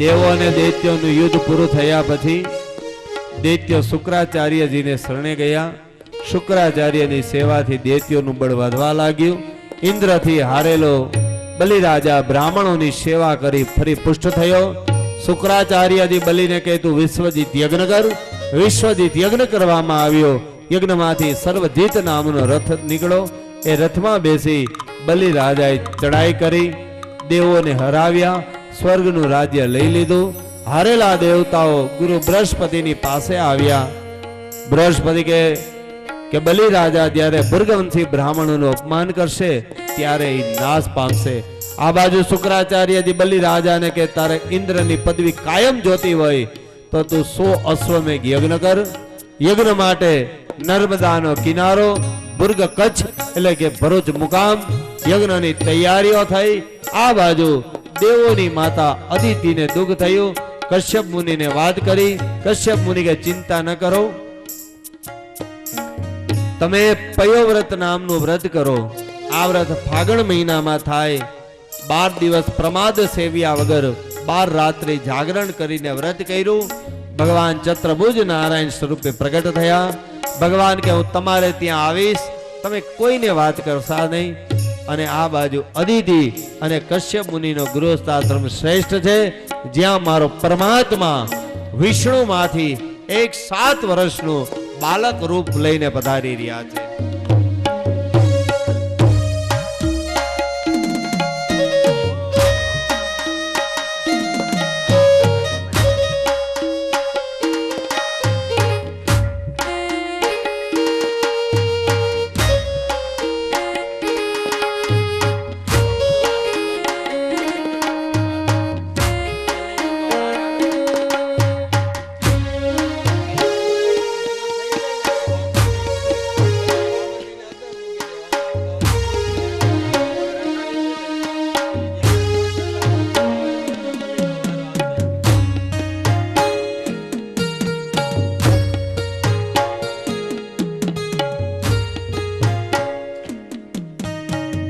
દેવો અને દૈત્યોનું યુદ્ધ પૂરું થયા પછી દૈત્યો શુક્રાચાર્યજીને શરણે ગયા. શુક્રાચાર્યની સેવાથી દૈત્યોનું બળ વધવા લાગ્યું. ઇન્દ્રથી હારેલો બલિરાજા બ્રાહ્મણોની સેવા કરી ફરી પુષ્ટ થયો. શુક્રાચાર્યજી બલિને કહે તું વિશ્વજીત યજ્ઞ કર. વિશ્વજીત યજ્ઞ કરવામાં આવ્યો. યજ્ઞમાંથી સર્વજીત નામનો રથ નીકળ્યો. એ રથમાં બેસી બલિરાજાએ ચડાઈ કરી, દેવોને હરાવ્યા, સ્વર્ગનું રાજ્ય લઈ લીધું. હારેલા દેવતાઓ ગુરુ બૃહસ્પતિની પાસે આવ્યા. બૃહસ્પતિ કે બલિરાજા જ્યારે ભૃગવંશી બ્રાહ્મણોનું અપમાન કરશે ત્યારે એ નાશ પામશે. આ બાજુ શુક્રાચાર્યજી બલિરાજાને કે તારે ઇન્દ્રની પદવી કાયમ જોતી હોય તો તું 100 અશ્વમેઘ યજ્ઞ કર. યજ્ઞ માટે નર્મદાનો કિનારો ભુર્ગ કચ્છ એટલે કે ભરૂચ મુકામ યજ્ઞની તૈયારીઓ થઈ. આ બાજુ દેવોની માતા અદિતિને દુઃખ થયું. કશ્યપ મુનિને વાત કરી. કશ્યપ મુનિ કે ચિંતા ન કરો, તમે પયોવ્રત નામનું વ્રત કરો. આ વ્રત ફાગણ મહિનામાં થાય. 12 દિવસ પ્રમાદ સેવ્યા વગર 12 રાત્રિ જાગરણ કરીને વ્રત કર્યું. ભગવાન ચતુર્ભુજ નારાયણ સ્વરૂપે પ્રગટ થયા. ભગવાન કે હું તમારે ત્યાં આવીશ, તમે કોઈને વાત કરશા નહીં. અને આ બાજુ અદિતિ અને કશ્યપ મુનિનો ગૃહસ્થાશ્રમ શ્રેષ્ઠ છે, જ્યાં મારો પરમાત્મા વિષ્ણુમાંથી એક 7 વર્ષનું બાલક રૂપ લઈને પધારી રહ્યા છે.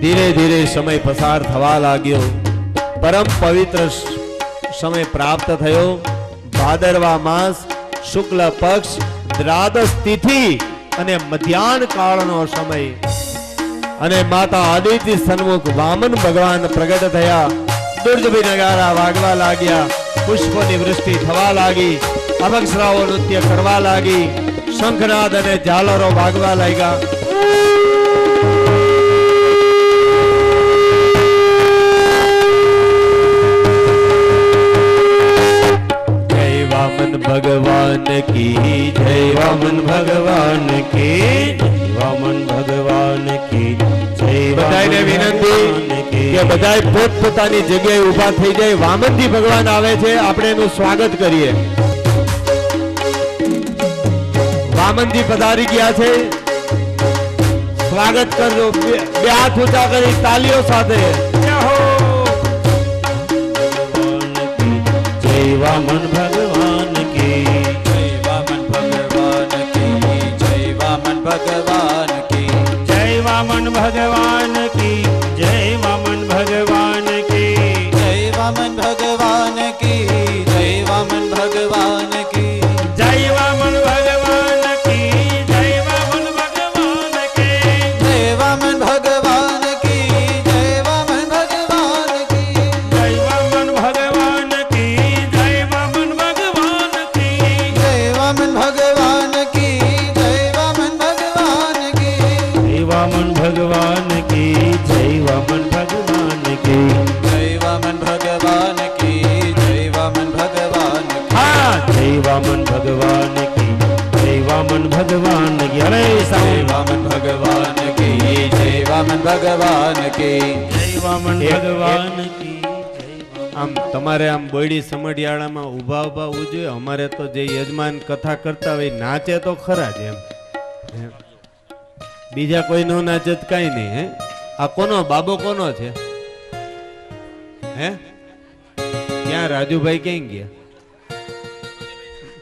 ધીરે ધીરે સમય પસાર થવા લાગ્યો. પરમ પવિત્ર સમય પ્રાપ્ત થયો. ભાદરવા માસ શુક્લ પક્ષ દ્રાદશ તિથિ અને મધ્યાહન કાળનો સમય. અને માતા આદિત્ય સન્મુખ વામન ભગવાન પ્રગટ થયા. દુર્જભી નગારા વાગવા લાગ્યા. પુષ્પોની વૃષ્ટિ થવા લાગી. અભક્ષરાઓ નૃત્ય કરવા લાગી. શંખનાદ અને ઝાલરો વાગવા લાગ્યા. भगवान की जय. वामन भगवान की वामन भगवान की जय. બધાને વિનંતી કે બધાય પોતપોતાની જગ્યાએ ઊભા થઈ જાય. વામનજી ભગવાન આવે છે, આપણે એનું સ્વાગત કરીએ. વામનજી પધારી ગયા છે, સ્વાગત કરજો. બે હાથ ઊંચા કરી તાલીઓ સાથે જય વામન ભગવાન की जय वामन भगवान की जय वामन भगवान की जय वामन भगवान की जय वामन भगवान की जय वामन भगवान की जय वामन भगवान की जय वामन भगवान की जय वामन भगवान की जय वामन भगवान की जय वामन भगवान की जय वामन भगवान की जय वामन भगवान की जय वामन भगवान की जय वामन भगवान की जय वामन भगवान की जय वामन भगवान की जय वामन भगवान की जय वामन भगवान हाँ जय वामन भगवान की जय वामन भगवान की अरे जय वामन भगवान की जय वामन भगवान की जय वामन भगवान की. આમ તમારે આમ બોયડી સમઢિયાળામાં ઊભા ઊભા હોવું જોઈએ. અમારે તો જે યજમાન કથા કરતા હોય નાચે તો ખરા જ એમ. બીજા કોઈ નો નાચે તો કઈ નહીં. હે આ કોનો બાબો કોનો છે? હે ક્યાં રાજુભાઈ ક્યાં ગયા?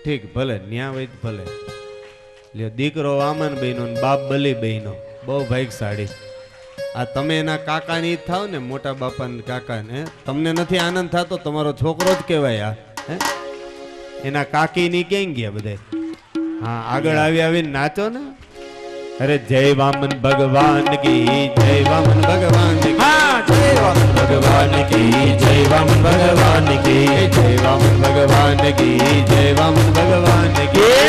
ઠીક ભલે ન્યા હોય ભલે. લ્યો દીકરો વામન બહેનો બાપ બલી બહેનો બહુ ભાગ્યશાળી. આ તમે એના કાકાની જ થાવ ને, મોટા બાપાના કાકાને, તમને નથી આનંદ થતો? તમારો છોકરો જ કહેવાય આ, હે? એના કાકીની ક્યાં ગયા બધે? હા, આગળ આવીને નાચો ને. અરે જય વામન ભગવાન કી જય, વામન ભગવાન કી જય વામન ભગવાન કી જય, વામન ભગવાન કી જય, વામન ભગવાન કી જય, વામન ભગવાન કી જય,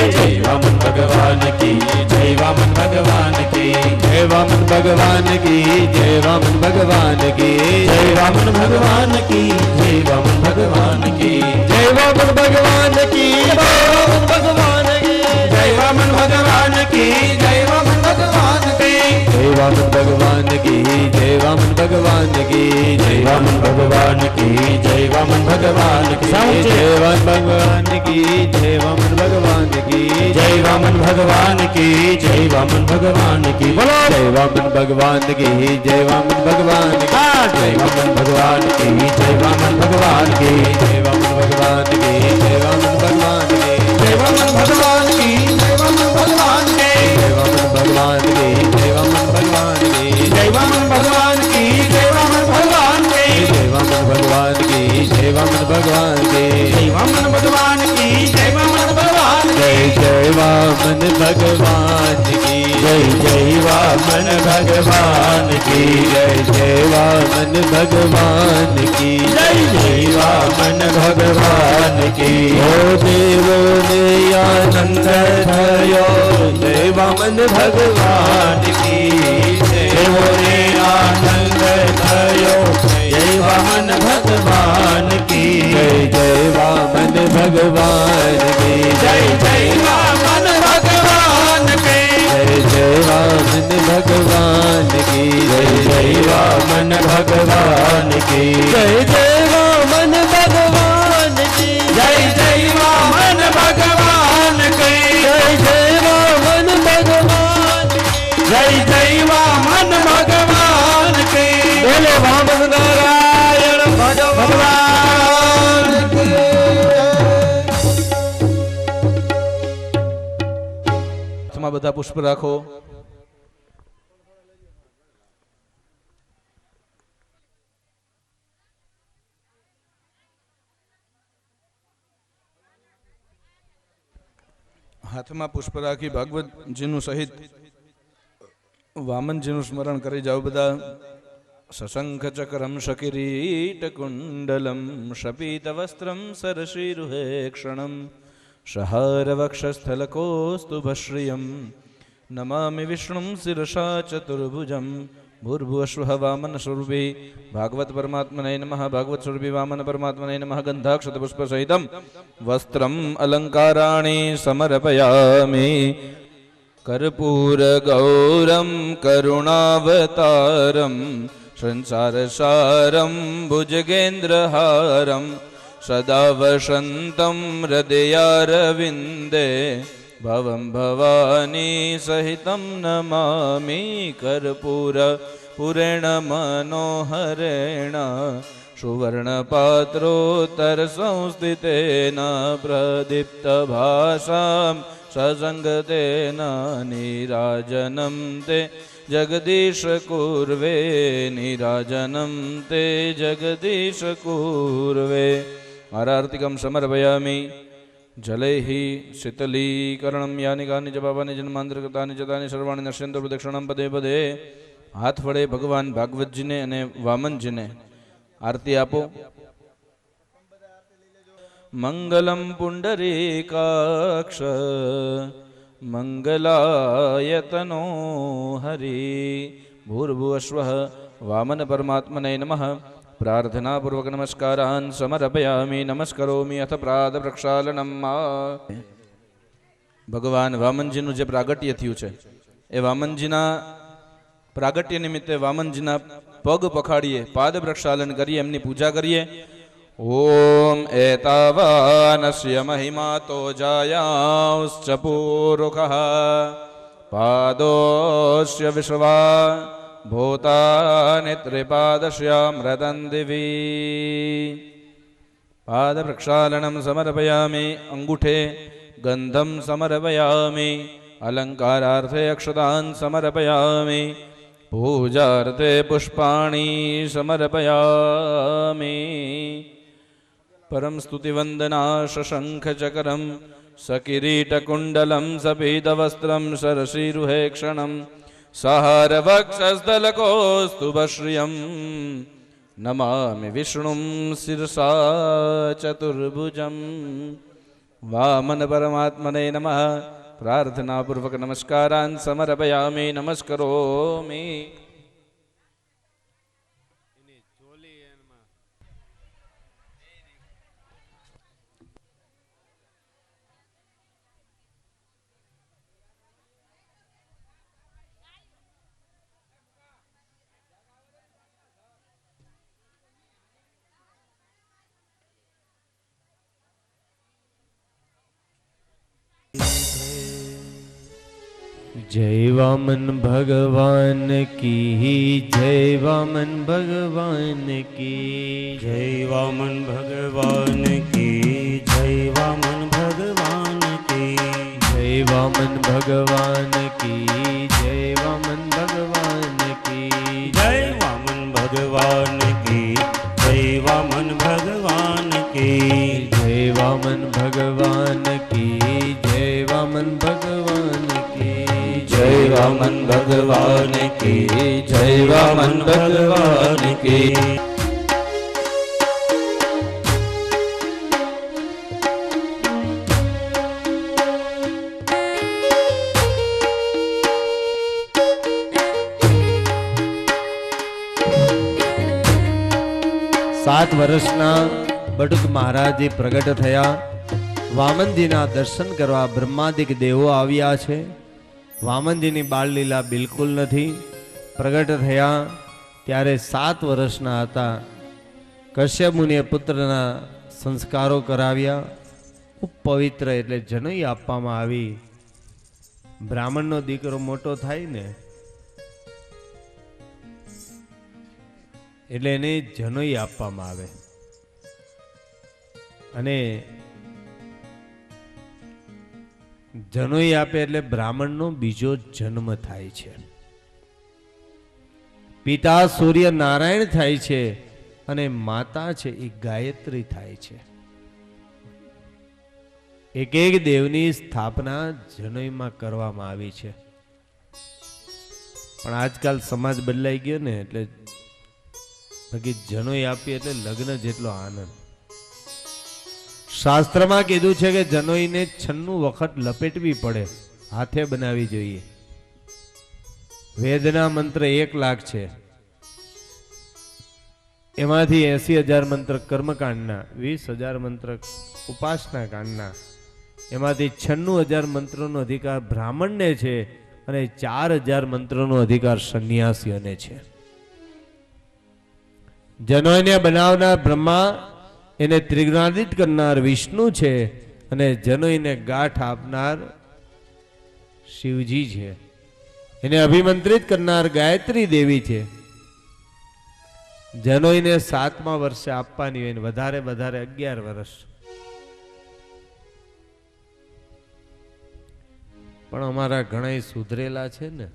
વામન ભગવાન કી જય, વામન ભગવાન કી જય, વામન ભગવાન કી જય, વામન ભગવાન કી જય, વામન ભગવાન કી જય, વામન ભગવાન કી જય, વામન ભગવાન કી વામન ભગવાન કી જય, વામન ભગવાન કી જય, વામન ભગવાન કી જય, વામન ભગવાન કી જય, વામન ભગવાન કી જય, વામન ભગવાન કી જય, વામન ભગવાન કી જય, વામન ભગવાન કી જય, વામન ભગવાન કી જય, વામન ભગવાન કી જય, વામન ભગવાન કી બોલો જય, વામન ભગવાન કી જય, વામન ભગવાન કી જય, વામન ભગવાન કી જય, વામન ભગવાન કી જય, વામન ભગવાન કી જય, વામન ભગવાન કી જય, વામન ભગવાન કી જય, વામન ભગવાન કી જય, વામન ભગવાન કી જય, વામન ભગવાન કી જય, વામન ભગવાન કી જય, વામન ભગવાન કી જય, વામન ભગવાન કી જય, વામન ભગવાન કી જય, વામન ભગવાન કી જય, વામન ભગવાન જય, જય વામન ભગવાન કી જય, જય વામન ભગવાન કી જય, જય વામન ભગવાન કી જય, જય વામન ભગવાન કી ઓ દેવોને આનંદ થયો, જય વામન ભગવાન કી દેવોને આનંદ થયો, જય વામન ભગવાન કી જય, જય વામન ભગવાન કી જય, જય વામન ભગવાન કી જય, જય વામન ભગવાન કી જય, જય વામન ભગવાન કી જય, જય વામન ભગવાન કી જય, જય વામન ભગવાન કી જય, જય વામન ભગવાન જય, જય વામન ભગવાન કી બોલો વામન નારાયણ ભગવાન હાથમાં બધા પુષ્પ રાખો. હાથમાં પુષ્પ રાખી ભાગવતજીનું સહિત વામનજીનું સ્મરણ કરી જાઓ બધા. સશંખ ચક્રમ શકિરીટ કુંડલમ શપીત વસ્ત્રમ સરશીરુહે ક્ષણમ સહાર વક્ષસ્થલકોસ્તુભશ્રિયમ નમામિ વિષ્ણું શિરસા ચતુર્ભુજમ ભૂર્ભુવસ્વઃ વામન સ્વરૂપે ભાગવત પરમાત્મને નમઃ. ભાગવત સ્વરૂપે વામન પરમાત્મને નમઃ. ગંધાક્ષત પુષ્પ સહિતમ વસ્ત્રમ અલંકારાણિ સમર્પયામિ. કર્પૂર ગૌરમ કરુણાવતારમ સંસારસારમ ભુજગેન્દ્રહારમ સદા વસંતમ હૃદયારવિંદે ભવમ ભવાની સહિતમ નમામિ. કર્પૂર પુરેણ મનોહરેણ સુવર્ણપાત્રોત્તર સંસ્થિતેન પ્રદીપ્ત ભાષામ સસંગતેન નીરાજનમ તે જગદીશ કુર્વે. નીરાજનમ તે જગદીશ કુર્વે. આરાર્તિકમ સમર્પયામિ. જલૈઃ શીતલીકરણમ યાનિ કાનિ ચ પાપાનિ જન્માંતર્ગતાનિ ચ તાનિ સર્વાણિ નશ્યન્તો પ્રદક્ષિણમ પદે પદે. હાથ વડે ભગવાન ભાગવતજીને અને વામનજીને આરતી આપો. મંગલમ પુંડરીકાક્ષ મંગલાયતનો હરિ. ભૂર્ભુવસ્વઃ વામન પરમાત્મને નમઃ. પ્રાર્થનાપૂર્વક નમસ્કારાન સમર્પયામિ. નમસ્કરોમિ અથ પ્રાદ પ્રક્ષાલનમ. ભગવાન વામનજીનું જે પ્રાગટ્ય થયું છે એ વામનજીના પ્રાગટ્ય નિમિત્તે વામનજીના પગ પખાડીએ, પાદ પ્રક્ષાલન કરીએ, એમની પૂજા કરીએ. ઓમ એતાવાનસ્ય મહિમા તો જાયાંશ્ચ પૂરુખઃ પાદોસ્ય વિશ્વા ભૂતાનિ ત્રિપાદસ્યામૃતં દિવી. પાદ પ્રક્ષાલનમ સમર્પયામિ. અંગૂઠે ગંધમ સમર્પયામિ. અલંકારાર્થે અક્ષતાન સમર્પયામિ. પૂજાર્થે પુષ્પાણી સમર્પયામિ. પરમ સ્તુતિવંદના શશંખચકરમ સકિરીટકુંડલમ સપીતવસ્ત્રમ સરસીરુહેક્ષણમ સહારવક્ષસ્થલકોસ્તુભશ્રિયમ નમામિ વિષ્ણું શિરસા ચતુર્ભુજમ. વામન પરમાત્મને નમઃ. પ્રાર્થનાપૂર્વક નમસ્કારાન સમર્પયામિ. નમસ્કરોમિ. जय वामन भगवान की जय वामन भगवान की जय वामन भगवान की जय वामन भगवान की जय वामन भगवान की जय वामन भगवान की जय वामन भगवान की जय वामन भगवान की जय वामन भगवान की जय वामन भगवान की જય વામન ભગવાન કી જય વામન ભગવાન કી. सात વર્ષના બટુક મહારાજજી પ્રગટ થયા. વામનજીના દર્શન કરવા બ્રહ્માદિક દેવો આવ્યા છે. વામનજીની બાળલીલા બિલકુલ નથી. પ્રગટ થયા ત્યારે 7 વર્ષના હતા. કશ્યપ મુનિએ પુત્રના સંસ્કારો કરાવ્યા. ખૂબ પવિત્ર એટલે જનોઈ આપવામાં આવી. બ્રાહ્મણનો દીકરો મોટો થાય ને એટલે એને જનોઈ આપવામાં આવે. અને જનોઈ આપે એટલે બ્રાહ્મણનો બીજો જન્મ થાય છે. પિતા સૂર્ય નારાયણ થાય છે અને માતા છે એ ગાયત્રી થાય છે. એક એક દેવની સ્થાપના જનોઈમાં કરવામાં આવી છે. પણ આજકાલ સમાજ બદલાઈ ગયો ને એટલે બાકી જનોઈ આપી એટલે લગ્ન જેટલો આનંદ. શાસ્ત્રમાં કીધું છે કે જનોઈને 96 વખત લપેટવી પડે, હાથે બનાવી જોઈએ. વેદના મંત્ર 1 લાખ છે. એમાંથી 80,000 મંત્ર કર્મકાંડના, 20,000 મંત્ર ઉપાસના કાંડના, એમાંથી 96,000 મંત્રોનો અધિકાર બ્રાહ્મણને છે અને 4,000 મંત્રોનો અધિકાર સંન્યાસીઓને છે. જનોઈને બનાવનાર બ્રહ્મા, એને ત્રિગુણાતીત કરનાર વિષ્ણુ છે અને જનોઈને ગાંઠ આપનાર શિવજી છે. એને અભિમંત્રિત કરનાર ગાયત્રી દેવી છે. જનોઈને 7મા વર્ષે આપવાની હોય, વધારે 11 વર્ષ. પણ અમારા ઘણા સુધરેલા છે ને,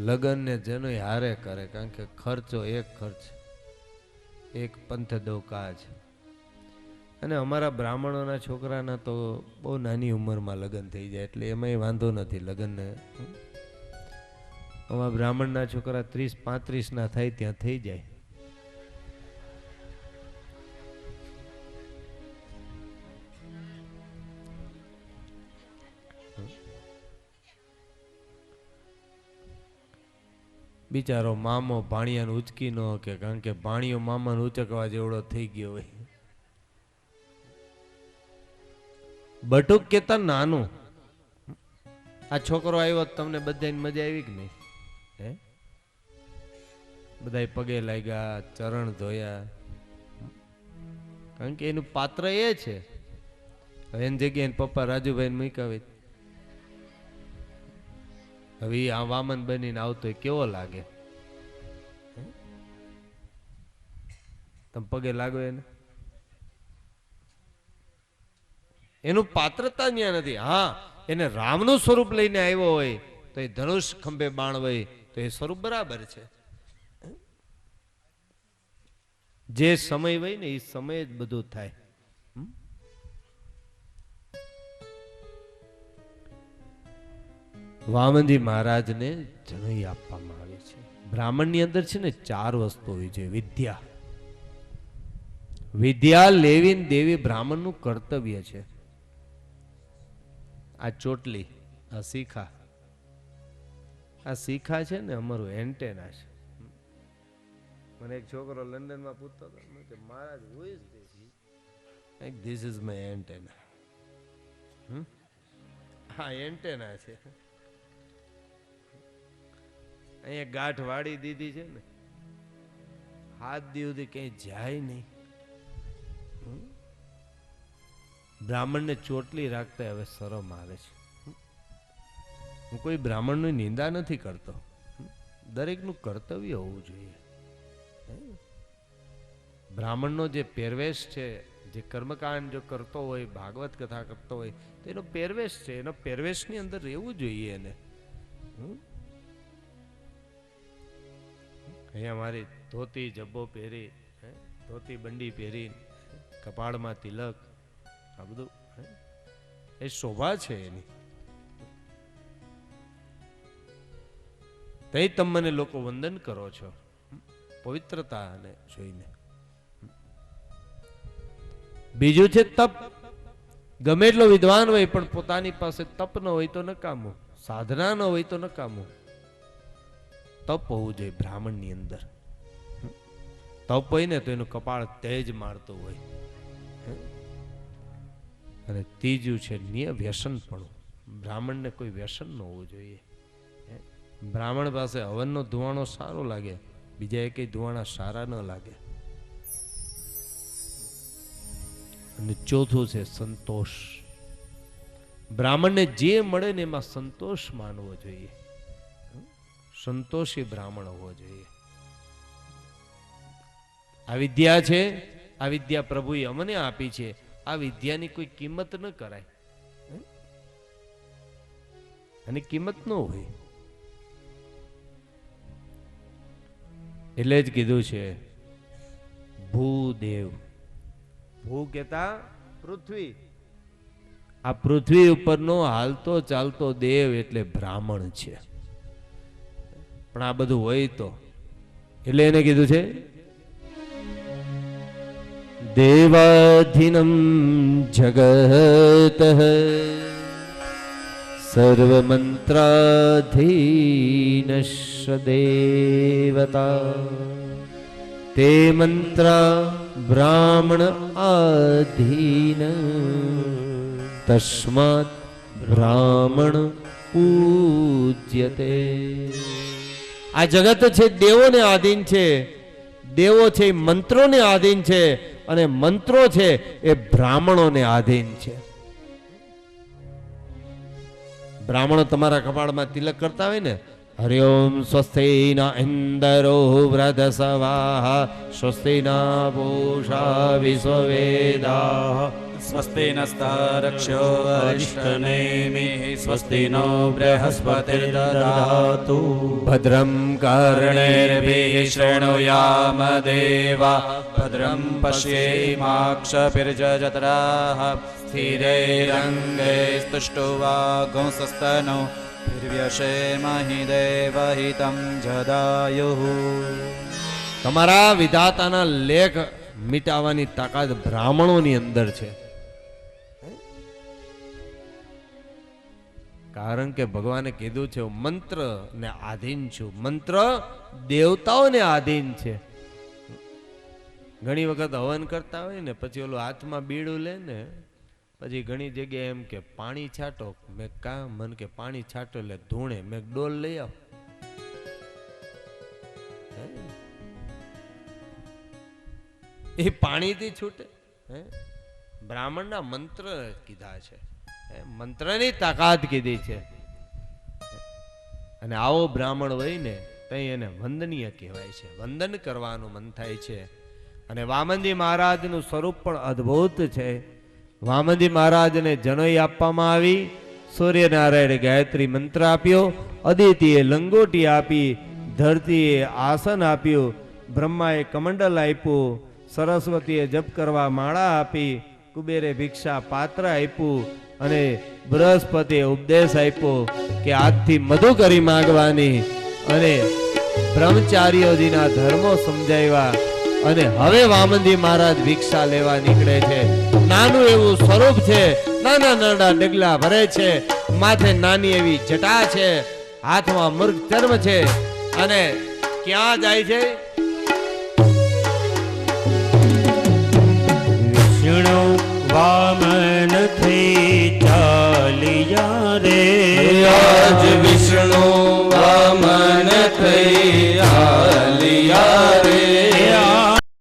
લગ્ન ને જનોઈ હારે કરે, કારણ કે ખર્ચો એક ખર્ચ, એક પંથ દો કાજ. અને અમારા બ્રાહ્મણોના છોકરાના તો બહુ નાની ઉંમરમાં લગ્ન થઈ જાય એટલે એમાંય વાંધો નથી. લગ્નને અમારા બ્રાહ્મણના છોકરા 30-35 ના થાય ત્યાં થઈ જાય. બિચારો મામો ભાણિયાને ઉચકી ન કે, કારણ કે ભાણિયો મામાને ઉચકવા જેવડો થઈ ગયો હોય. બટુક કેતા નાનું. આ છોકરો આવ્યો તમને બધાને મજા આવી કે નહીં? હે, બધાય પગે લાગ્યા, ચરણ ધોયા, કારણ કે એનું પાત્ર એ છે. એની જગ્યાએ પપ્પા રાજુભાઈ મૂકાવે, હવે આ વામન બનીને આવતો કેવો લાગે? તમે પગે લાગો એને? એનું પાત્રતા ત્યાં નથી. હા, એને રામનું સ્વરૂપ લઈને આવ્યો હોય તો એ ધનુષ ખંભે બાણ હોય તો એ સ્વરૂપ બરાબર છે. જે સમય હોય ને એ સમય જ બધું થાય. વામનજી મહારાજને જનોઈ આપવામાં આવી છે. બ્રાહ્મણની અંદર છે ને 4 વસ્તુ હોય છે. વિદ્યા, વિદ્યા લેવી ને દેવી બ્રાહ્મણનું કર્તવ્ય છે. આ ચોટલી, આ શીખા, આ શીખા છે ને અમારું એન્ટેના છે. મને એક છોકરો લંડનમાં પૂછતો હતો કે Maharaj who is this? Like this is my antenna. હા એન્ટેના છે. અહીંયા ગાંઠ વાળી દીધી છે ને, હાથ દી સુધી ક્યાંય જાય નહીં. બ્રાહ્મણને ચોટલી રાખતા હવે શરમ આવે છે. હું કોઈ બ્રાહ્મણની નિંદા નથી કરતો, દરેકનું કર્તવ્ય હોવું જોઈએ. બ્રાહ્મણનો જે પહેરવેશ છે, જે કર્મકાંડ જો કરતો હોય, ભાગવત કથા કરતો હોય તો એનો પહેરવેશ છે, એનો પહેરવેશની અંદર રહેવું જોઈએ એને. અહીંયા મારી ધોતી જબ્બો પહેરી, ધોતી બંડી પહેરી, કપાળમાં તિલક, આ બધું એ શોભા છે એની. તઈ તમે મને લોકો વંદન કરો છો પવિત્રતાને જોઈને. બીજું છે તપ. ગમે એટલો વિદ્વાન હોય પણ પોતાની પાસે તપ ન હોય તો નકામું, સાધના ન હોય તો નકામું. તપ હોવું જોઈએ બ્રાહ્મણની અંદર. તપ હોય ને તો એનું કપાળ તેજ મારતું હોય. અને ત્રીજું છે વ્યસનપણું. બ્રાહ્મણને કોઈ વ્યસન ન હોવું જોઈએ. બ્રાહ્મણ પાસે હવનનો ધુવાણો સારો લાગે, બીજા એકેય ધુવાણા સારા ન લાગે. અને ચોથું છે સંતોષ. બ્રાહ્મણને જે મળે ને એમાં સંતોષ માનવો જોઈએ. સંતોષી બ્રાહ્મણ હોવો જોઈએ. આ વિદ્યા છે, આ વિદ્યા પ્રભુએ અમને આપી છે. આ વિદ્યાની કોઈ કિંમત ન કરાય, અને કિંમત ન હોય. એટલે જ કીધું છે ભૂદેવ. ભૂ કેતા પૃથ્વી. આ પૃથ્વી ઉપરનો હાલતો ચાલતો દેવ એટલે બ્રાહ્મણ છે. પણ આ બધું હોય તો એટલે એને કીધું છે દેવાધીનમ જગત સર્વમંત્રાધીનશ્ચ દેવતા તે મંત્ર બ્રાહ્મણ આધીન તસ્માત બ્રાહ્મણ પૂજ્યતે. આ જગત છે દેવોને આધીન છે. દેવો છે એ મંત્રોને આધીન છે, અને મંત્રો છે એ બ્રાહ્મણોને આધીન છે. બ્રાહ્મણો તમારા કપાળમાં તિલક કરતા હોય ને, હરિઓમ સ્વસ્તિના ઇન્દરો વૃધસવાહ સ્વસ્તિના પૂષા વિશ્વવેદાઃ સ્વસ્તિ નસ્તારક્ષ્યો અરિષ્ટનેમિઃ સ્વસ્તિ નો બૃહસ્પતિર્દધાતુ ભદ્રમ કર્ણેર્ભિઃ શૃણુયામ દેવા ભદ્રમ પશ્યેમાક્ષપિર્જત્રાઃ સ્થિરૈરંગે સ્તુષ્ટુવાગુંસસ્તનૌ ભીર્વ્યશેમહિ દેવહિतं જદાયુઃ. તમારા વિધાતાના લેખ મિટાવવાની તાકાત બ્રાહ્મણોની અંદર છે. કારણ કે ભગવાને કીધું છે મંત્ર ને આધીન છું. મંત્ર દેવતાઓને આધીન છે. ઘણી વખત હવન કરતા હોય ને પછી ઓલું હાથમાં બીડું લે ને પછી ઘણી જગ્યાએ એમ કે પાણી છાંટો. મેં કા મન કે પાણી છાંટો એટલે ધૂણે. મેં ડોલ લઈ આવ. એ પાણીથી છૂટે. બ્રાહ્મણના મંત્ર કીધા છે, મંત્રની તાકાત કીધી છે. અને આવો બ્રાહ્મણ હોય ને તઈ એને વંદનીય કહેવાય છે. વંદન કરવાનું મન થાય છે. અને વામનજી મહારાજનું સ્વરૂપ પણ અદ્ભુત છે. વામનજી મહારાજને જનોઈ આપવામાં આવી સૂર્યનારાયણે ગાયત્રી મંત્ર આપ્યો, અદિતિએ લંગોટી આપી, ધરતીએ આસન આપ્યું, બ્રહ્માએ કમંડલ આપ્યું, સરસ્વતીએ જપ કરવા માળા આપી, કુબેરે ભિક્ષા પાત્ર આપ્યું અને બૃહસ્પતિએ ઉપદેશ આપ્યો કે આજથી મધુ કરી માંગવાની. અને બ્રહ્મચારીઓજીના ધર્મો સમજાવ્યા અને હવે વામનજી મહારાજ ભિક્ષા લેવા નીકળે છે. નાનું એવું સ્વરૂપ છે, નાના નાના ડગલા ભરે છે, માથે નાની એવી જટા છે, હાથમાં મૃગ ચર્મ છે અને ક્યાં જાય છે?